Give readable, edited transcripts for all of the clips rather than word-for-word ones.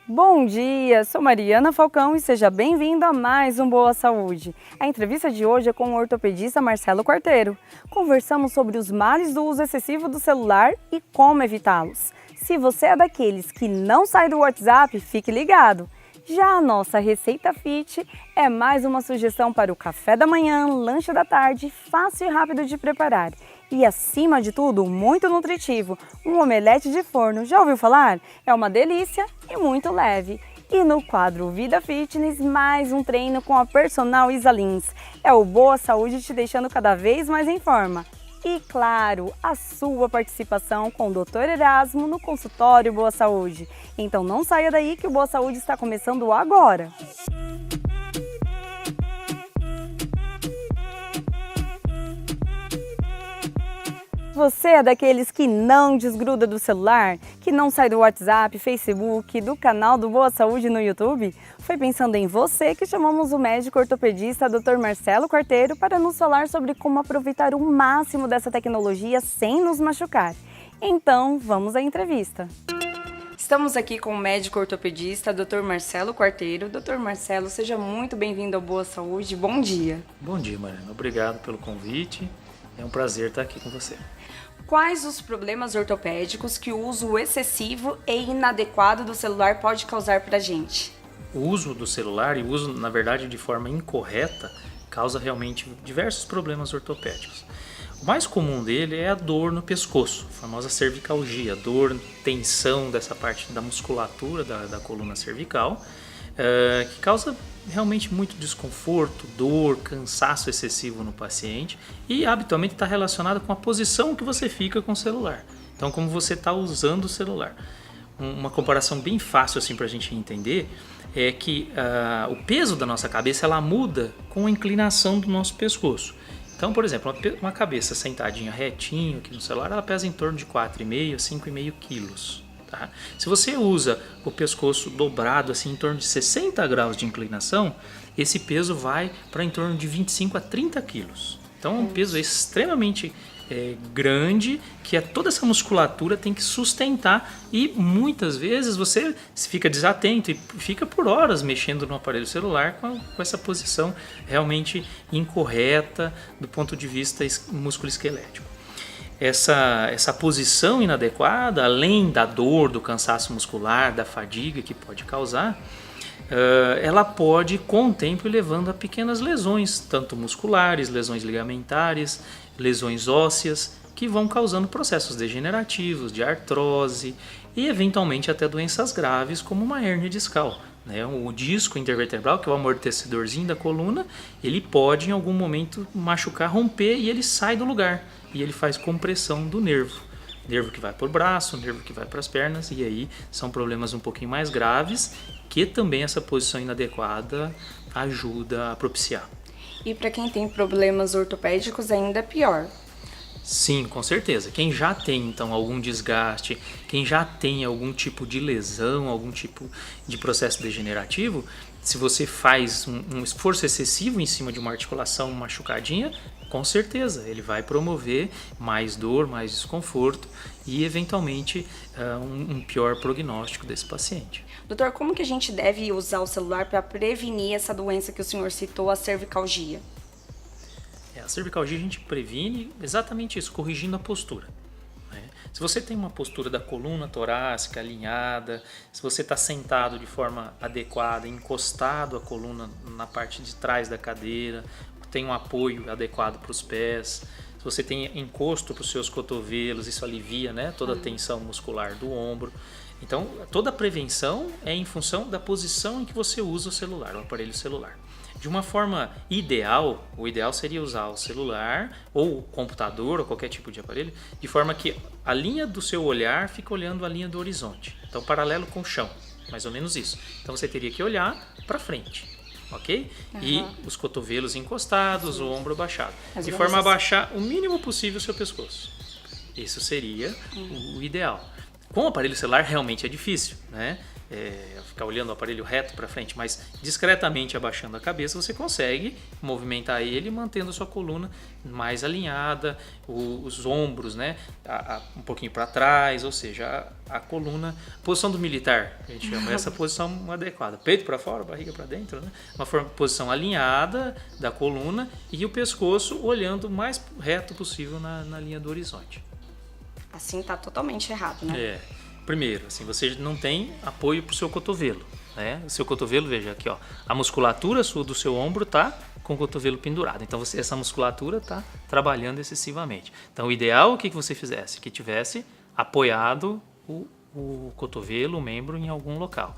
Bom dia, sou Mariana Falcão e seja bem-vindo a mais um Boa Saúde. A entrevista de hoje é com o ortopedista Marcelo Quarteiro. Conversamos sobre os males do uso excessivo do celular e como evitá-los. Se você é daqueles que não sai do WhatsApp, fique ligado. Já a nossa Receita Fit é mais uma sugestão para o café da manhã, lanche da tarde, fácil e rápido de preparar. E acima de tudo, muito nutritivo, um omelete de forno, já ouviu falar? É uma delícia e muito leve. E no quadro Vida Fitness, mais um treino com a personal Isa Lins. É o Boa Saúde te deixando cada vez mais em forma. E claro, a sua participação com o Dr. Erasmo no consultório Boa Saúde. Então não saia daí que o Boa Saúde está começando agora. Você é daqueles que não desgruda do celular? Que não sai do WhatsApp, Facebook, do canal do Boa Saúde no YouTube? Foi pensando em você que chamamos o médico ortopedista Dr. Marcelo Quarteiro para nos falar sobre como aproveitar o máximo dessa tecnologia sem nos machucar. Então, vamos à entrevista. Estamos aqui com o médico ortopedista Dr. Marcelo Quarteiro. Dr. Marcelo, seja muito bem-vindo ao Boa Saúde. Bom dia. Bom dia, Mariana. Obrigado pelo convite. É um prazer estar aqui com você. Quais os problemas ortopédicos que o uso excessivo e inadequado do celular pode causar para a gente? O uso do celular e o uso, na verdade, de forma incorreta, causa realmente diversos problemas ortopédicos. O mais comum dele é a dor no pescoço, a famosa cervicalgia, dor, tensão dessa parte da musculatura da coluna cervical, que causa realmente muito desconforto, dor, cansaço excessivo no paciente e habitualmente está relacionado com a posição que você fica com o celular. Então, como você está usando o celular. Uma comparação bem fácil assim para a gente entender é que o peso da nossa cabeça ela muda com a inclinação do nosso pescoço. Então, por exemplo, uma cabeça sentadinha retinho aqui no celular, ela pesa em torno de 4,5 a 5,5 quilos. Tá? Se você usa o pescoço dobrado assim, em torno de 60 graus de inclinação, esse peso vai para em torno de 25 a 30 quilos. Então é um peso extremamente grande que toda essa musculatura tem que sustentar e muitas vezes você fica desatento e fica por horas mexendo no aparelho celular com essa posição realmente incorreta do ponto de vista musculoesquelético. Essa posição inadequada, além da dor, do cansaço muscular, da fadiga que pode causar, ela pode, com o tempo, ir levando a pequenas lesões, tanto musculares, lesões ligamentares, lesões ósseas, que vão causando processos degenerativos, de artrose e, eventualmente, até doenças graves, como uma hérnia discal. O disco intervertebral, que é o amortecedorzinho da coluna, ele pode, em algum momento, machucar, romper e ele sai do lugar. E ele faz compressão do nervo que vai para o braço, nervo que vai para as pernas, e aí são problemas um pouquinho mais graves que também essa posição inadequada ajuda a propiciar. E para quem tem problemas ortopédicos ainda é pior. Sim, com certeza. Quem já tem então algum desgaste, quem já tem algum tipo de lesão, algum tipo de processo degenerativo, se você faz um esforço excessivo em cima de uma articulação machucadinha, com certeza ele vai promover mais dor, mais desconforto e eventualmente um pior prognóstico desse paciente. Doutor, como que a gente deve usar o celular para prevenir essa doença que o senhor citou, a cervicalgia? A cervicalgia a gente previne exatamente isso, corrigindo a postura. Se você tem uma postura da coluna torácica alinhada, se você está sentado de forma adequada, encostado a coluna na parte de trás da cadeira, tem um apoio adequado para os pés, se você tem encosto para os seus cotovelos, isso alivia, toda a tensão muscular do ombro. Então, toda a prevenção é em função da posição em que você usa o celular, o aparelho celular. De uma forma ideal, o ideal seria usar o celular ou o computador ou qualquer tipo de aparelho, de forma que a linha do seu olhar fica olhando a linha do horizonte. Então, paralelo com o chão, mais ou menos isso. Então, você teria que olhar para frente, ok? E os cotovelos encostados, o ombro abaixado. De forma a abaixar o mínimo possível o seu pescoço. Isso seria o ideal. Com o aparelho celular realmente é difícil, ficar olhando o aparelho reto para frente, mas discretamente abaixando a cabeça, você consegue movimentar ele mantendo a sua coluna mais alinhada, os ombros, né, um pouquinho para trás, ou seja, a coluna, posição do militar, a gente chama essa posição adequada, peito para fora, barriga para dentro, né, uma posição alinhada da coluna e o pescoço olhando o mais reto possível na linha do horizonte. Assim tá totalmente errado, né? Primeiro, assim, você não tem apoio para o seu cotovelo, né? O seu cotovelo, veja aqui, ó, a musculatura do seu ombro tá com o cotovelo pendurado. Então, essa musculatura tá trabalhando excessivamente. Então, o ideal é que você fizesse, que tivesse apoiado o cotovelo, o membro em algum local.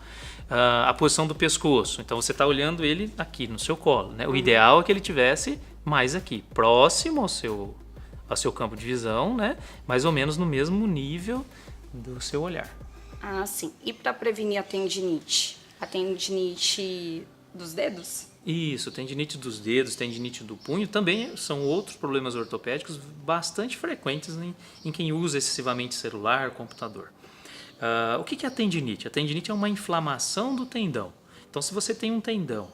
A posição do pescoço. Então, você está olhando ele aqui no seu colo, né? O ideal é que ele tivesse mais aqui, próximo ao seu campo de visão, né? Mais ou menos no mesmo nível do seu olhar. Ah, sim. E para prevenir a tendinite? A tendinite dos dedos? Isso, tendinite dos dedos, tendinite do punho, também são outros problemas ortopédicos bastante frequentes em quem usa excessivamente celular, computador. O que é a tendinite? A tendinite é uma inflamação do tendão. Então, se você tem um tendão,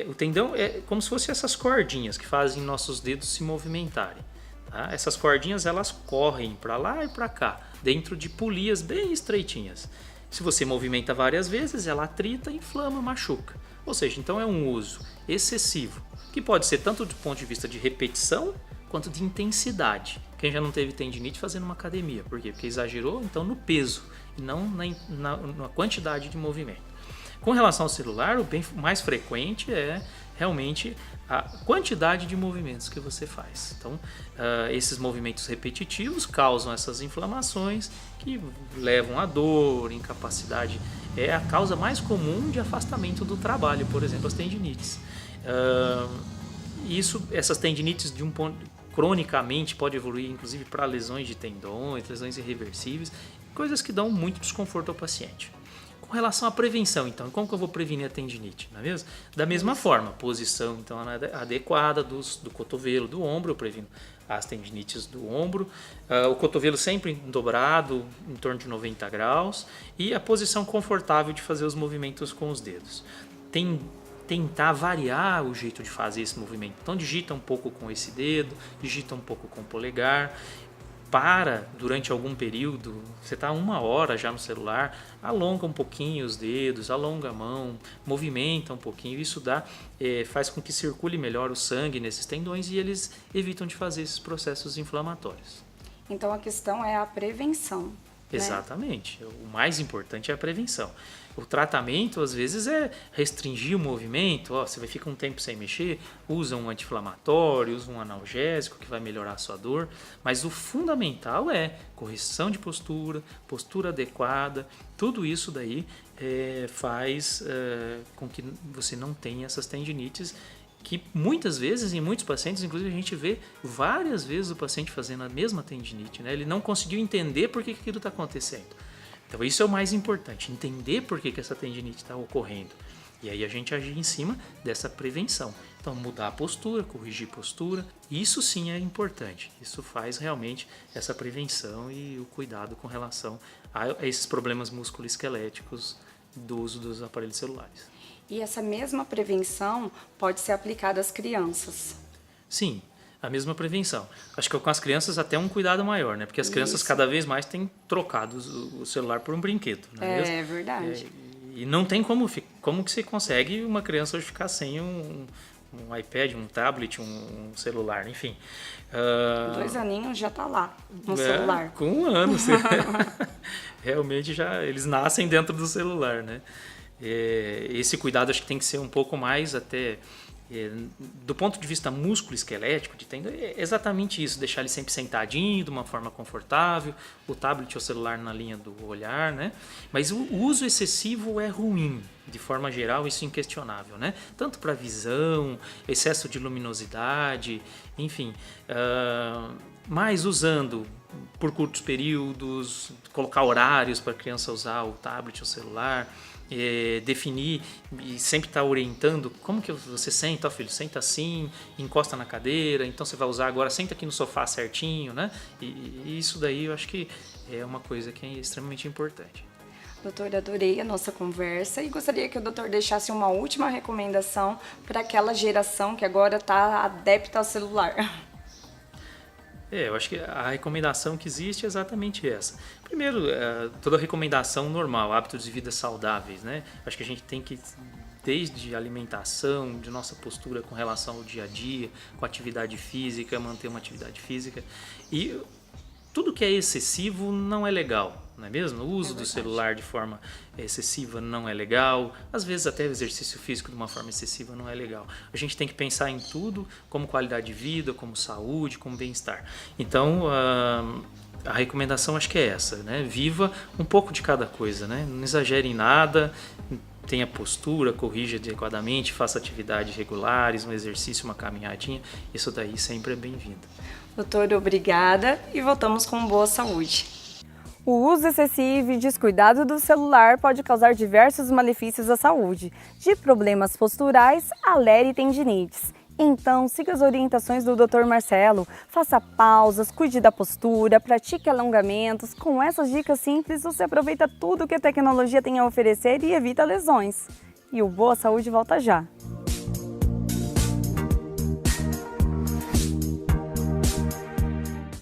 o tendão é como se fossem essas cordinhas que fazem nossos dedos se movimentarem. Tá? Essas cordinhas, elas correm para lá e para cá, dentro de polias bem estreitinhas. Se você movimenta várias vezes, ela atrita, inflama, machuca. Ou seja, então é um uso excessivo, que pode ser tanto do ponto de vista de repetição, quanto de intensidade. Quem já não teve tendinite fazendo uma academia. Por quê? Porque exagerou então no peso e não na quantidade de movimento. Com relação ao celular, o bem mais frequente é realmente a quantidade de movimentos que você faz. Então, esses movimentos repetitivos causam essas inflamações que levam a dor, incapacidade. É a causa mais comum de afastamento do trabalho, por exemplo, as tendinites. Essas tendinites cronicamente pode evoluir inclusive para lesões de tendões, lesões irreversíveis, coisas que dão muito desconforto ao paciente. Com relação à prevenção, então, como que eu vou prevenir a tendinite? Não é mesmo? Da mesma forma, posição então, adequada do cotovelo, do ombro, eu previno as tendinites do ombro, o cotovelo sempre dobrado, em torno de 90 graus, e a posição confortável de fazer os movimentos com os dedos. Tentar variar o jeito de fazer esse movimento. Então, digita um pouco com esse dedo, digita um pouco com o polegar, durante algum período, você está 1 hora já no celular, alonga um pouquinho os dedos, alonga a mão, movimenta um pouquinho, isso faz com que circule melhor o sangue nesses tendões e eles evitam de fazer esses processos inflamatórios. Então a questão é a prevenção. Exatamente, né? O mais importante é a prevenção. O tratamento, às vezes, é restringir o movimento. Você vai ficar um tempo sem mexer, usa um anti-inflamatório, usa um analgésico que vai melhorar a sua dor. Mas o fundamental é correção de postura, postura adequada. Tudo isso daí faz com que você não tenha essas tendinites que muitas vezes, em muitos pacientes, inclusive a gente vê várias vezes o paciente fazendo a mesma tendinite, né? Ele não conseguiu entender por que aquilo está acontecendo. Então isso é o mais importante, entender por que essa tendinite está ocorrendo. E aí a gente agir em cima dessa prevenção. Então mudar a postura, corrigir a postura, isso sim é importante. Isso faz realmente essa prevenção e o cuidado com relação a esses problemas musculoesqueléticos do uso dos aparelhos celulares. E essa mesma prevenção pode ser aplicada às crianças? Sim, a mesma prevenção. Acho que com as crianças até um cuidado maior, né? Porque as crianças cada vez mais têm trocado o celular por um brinquedo, não é mesmo? É verdade. E não tem como que você consegue uma criança hoje ficar sem um iPad, um tablet, um celular, enfim. 2 aninhos já está lá no celular. Com 1 ano. Realmente eles nascem dentro do celular, né? Esse cuidado acho que tem que ser um pouco mais até do ponto de vista músculo-esquelético de tendão, é exatamente isso, deixar ele sempre sentadinho, de uma forma confortável, o tablet ou o celular na linha do olhar, né? Mas o uso excessivo é ruim, de forma geral, isso é inquestionável, né? Tanto para visão, excesso de luminosidade, enfim, mas usando por curtos períodos, colocar horários para a criança usar o tablet ou o celular, definir e sempre estar orientando como que você senta, filho, senta assim, encosta na cadeira, então você vai usar agora, senta aqui no sofá certinho, né? E isso daí eu acho que é uma coisa que é extremamente importante. Doutor, adorei a nossa conversa e gostaria que o doutor deixasse uma última recomendação para aquela geração que agora está adepta ao celular. Eu acho que a recomendação que existe é exatamente essa. Primeiro, toda recomendação normal, hábitos de vida saudáveis, né? Acho que a gente tem que, desde a alimentação, de nossa postura com relação ao dia a dia, com atividade física, manter uma atividade física. E tudo que é excessivo não é legal, não é mesmo? O uso do celular de forma excessiva não é legal. Às vezes até o exercício físico de uma forma excessiva não é legal. A gente tem que pensar em tudo como qualidade de vida, como saúde, como bem-estar. Então, a recomendação acho que é essa, né? Viva um pouco de cada coisa, né? Não exagere em nada, tenha postura, corrija adequadamente, faça atividades regulares, um exercício, uma caminhadinha. Isso daí sempre é bem-vindo. Doutor, obrigada e voltamos com boa saúde. O uso excessivo e descuidado do celular pode causar diversos malefícios à saúde, de problemas posturais a ler e tendinites. Então, siga as orientações do Dr. Marcelo, faça pausas, cuide da postura, pratique alongamentos. Com essas dicas simples, você aproveita tudo que a tecnologia tem a oferecer e evita lesões. E o Boa Saúde volta já!